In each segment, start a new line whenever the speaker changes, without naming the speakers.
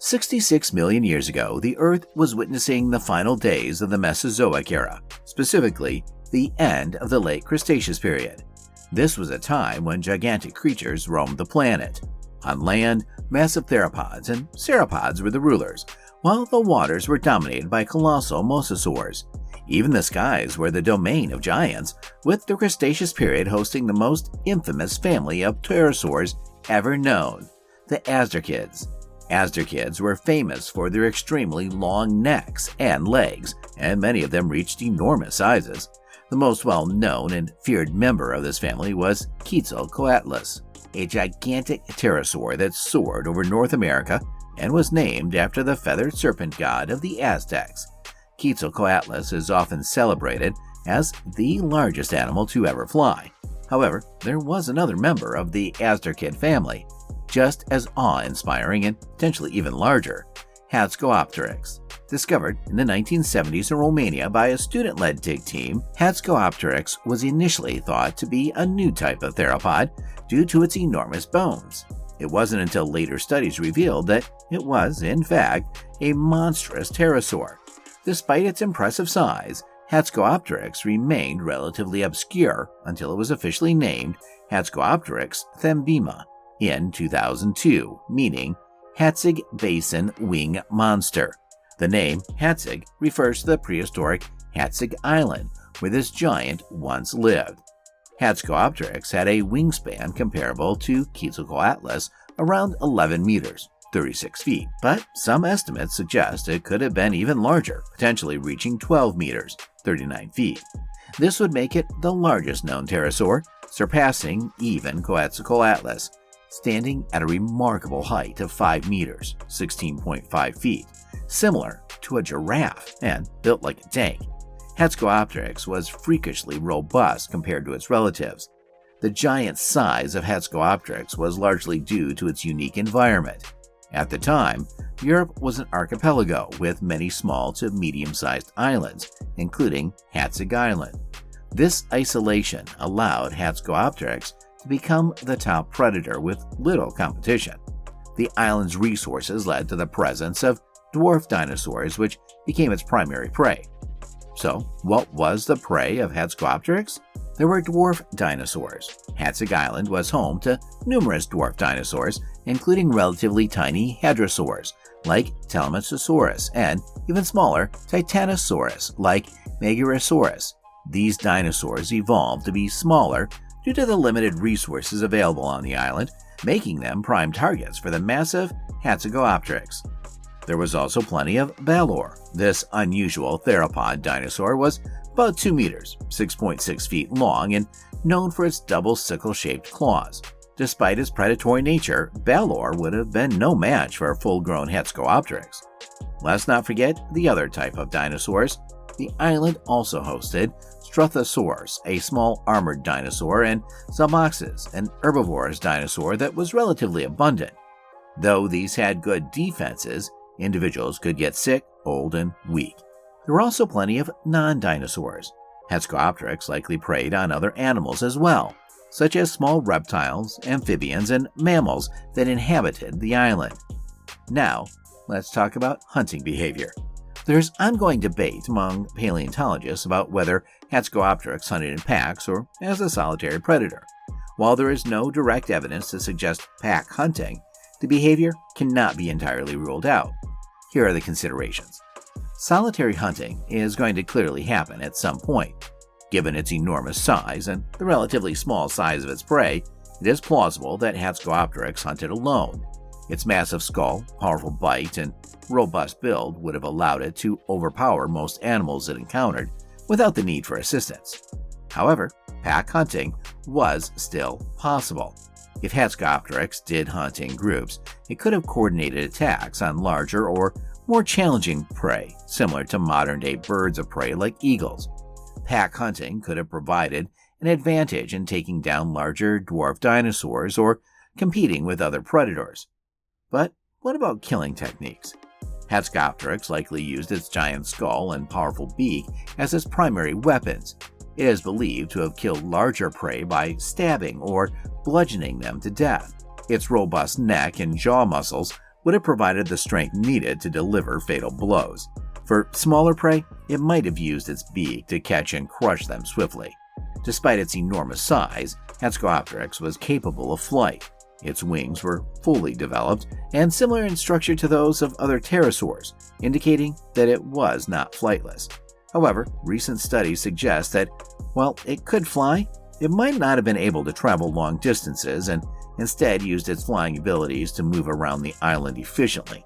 66 million years ago, the Earth was witnessing the final days of the Mesozoic era, specifically the end of the late Cretaceous period. This was a time when gigantic creatures roamed the planet. On land, massive theropods and sauropods were the rulers, while the waters were dominated by colossal mosasaurs. Even the skies were the domain of giants, with the Cretaceous period hosting the most infamous family of pterosaurs ever known, the Azhdarchids. Azhdarchids were famous for their extremely long necks and legs, and many of them reached enormous sizes. The most well-known and feared member of this family was Quetzalcoatlus, a gigantic pterosaur that soared over North America and was named after the feathered serpent god of the Aztecs. Quetzalcoatlus is often celebrated as the largest animal to ever fly. However, there was another member of the Azhdarchid family, just as awe-inspiring and potentially even larger, Hatzegopteryx. Discovered in the 1970s in Romania by a student-led dig team, Hatzegopteryx was initially thought to be a new type of theropod due to its enormous bones. It wasn't until later studies revealed that it was, in fact, a monstrous pterosaur. Despite its impressive size, Hatzegopteryx remained relatively obscure until it was officially named Hatzegopteryx thembema in 2002, meaning Hatzeg Basin Wing Monster. The name Hatzeg refers to the prehistoric Hatzeg Island, where this giant once lived. Hatzegopteryx had a wingspan comparable to Quetzalcoatlus, around 11 meters, 36 feet, but some estimates suggest it could have been even larger, potentially reaching 12 meters, 39 feet. This would make it the largest known pterosaur, surpassing even Quetzalcoatlus, standing at a remarkable height of 5 meters, 16.5 feet, similar to a giraffe and built like a tank. Hatzegopteryx was freakishly robust compared to its relatives. The giant size of Hatzegopteryx was largely due to its unique environment. At the time, Europe was an archipelago with many small to medium-sized islands, including Hatzeg Island. This isolation allowed Hatzegopteryx to become the top predator with little competition. The island's resources led to the presence of dwarf dinosaurs, which became its primary prey. So, what was the prey of Hatzegopteryx? There were dwarf dinosaurs. Hatzeg Island was home to numerous dwarf dinosaurs, including relatively tiny hadrosaurs like Telemetsosaurus and even smaller Titanosaurus like Megarosaurus. These dinosaurs evolved to be smaller due to the limited resources available on the island, making them prime targets for the massive Hatzegopteryx. There was also plenty of Balor. This unusual theropod dinosaur was about 2 meters, 6.6 feet long, and known for its double sickle-shaped claws. Despite its predatory nature, Balor would have been no match for a full-grown Hatzegopteryx. Let's not forget the other type of dinosaurs. The island also hosted Struthosaurus, a small armored dinosaur, and Zalmoxes, an herbivorous dinosaur that was relatively abundant. Though these had good defenses, individuals could get sick, old, and weak. There were also plenty of non-dinosaurs. Hatzegopteryx likely preyed on other animals as well, such as small reptiles, amphibians, and mammals that inhabited the island. Now, let's talk about hunting behavior. There's ongoing debate among paleontologists about whether Hatzegopteryx hunted in packs or as a solitary predator. While there is no direct evidence to suggest pack hunting, the behavior cannot be entirely ruled out. Here are the considerations. Solitary hunting is going to clearly happen at some point. Given its enormous size and the relatively small size of its prey, it is plausible that Hatzegopteryx hunted alone. Its massive skull, powerful bite, and robust build would have allowed it to overpower most animals it encountered without the need for assistance. However, pack hunting was still possible. If Hatzegopteryx did hunt in groups, it could have coordinated attacks on larger or more challenging prey, similar to modern-day birds of prey like eagles. Pack hunting could have provided an advantage in taking down larger dwarf dinosaurs or competing with other predators. But what about killing techniques? Hatzegopteryx likely used its giant skull and powerful beak as its primary weapons. It is believed to have killed larger prey by stabbing or bludgeoning them to death. Its robust neck and jaw muscles would have provided the strength needed to deliver fatal blows. For smaller prey, it might have used its beak to catch and crush them swiftly. Despite its enormous size, Hatzegopteryx was capable of flight. Its wings were fully developed and similar in structure to those of other pterosaurs, indicating that it was not flightless. However, recent studies suggest that while it could fly, it might not have been able to travel long distances and instead used its flying abilities to move around the island efficiently.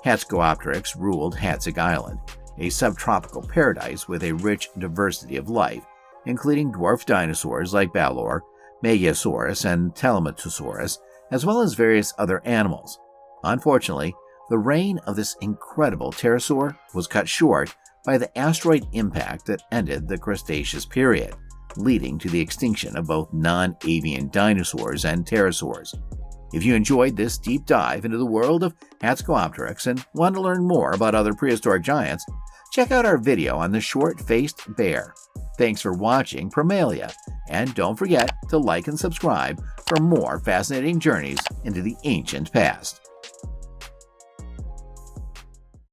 Hatzegopteryx ruled Hatzeg Island, a subtropical paradise with a rich diversity of life, including dwarf dinosaurs like Balor, Megasaurus, and Telematosaurus, as well as various other animals. Unfortunately, the reign of this incredible pterosaur was cut short by the asteroid impact that ended the Cretaceous period, leading to the extinction of both non-avian dinosaurs and pterosaurs. If you enjoyed this deep dive into the world of Hatzegopteryx and want to learn more about other prehistoric giants, check out our video on the short-faced bear. Thanks for watching Primalia, and don't forget to like and subscribe for more fascinating journeys into the ancient past.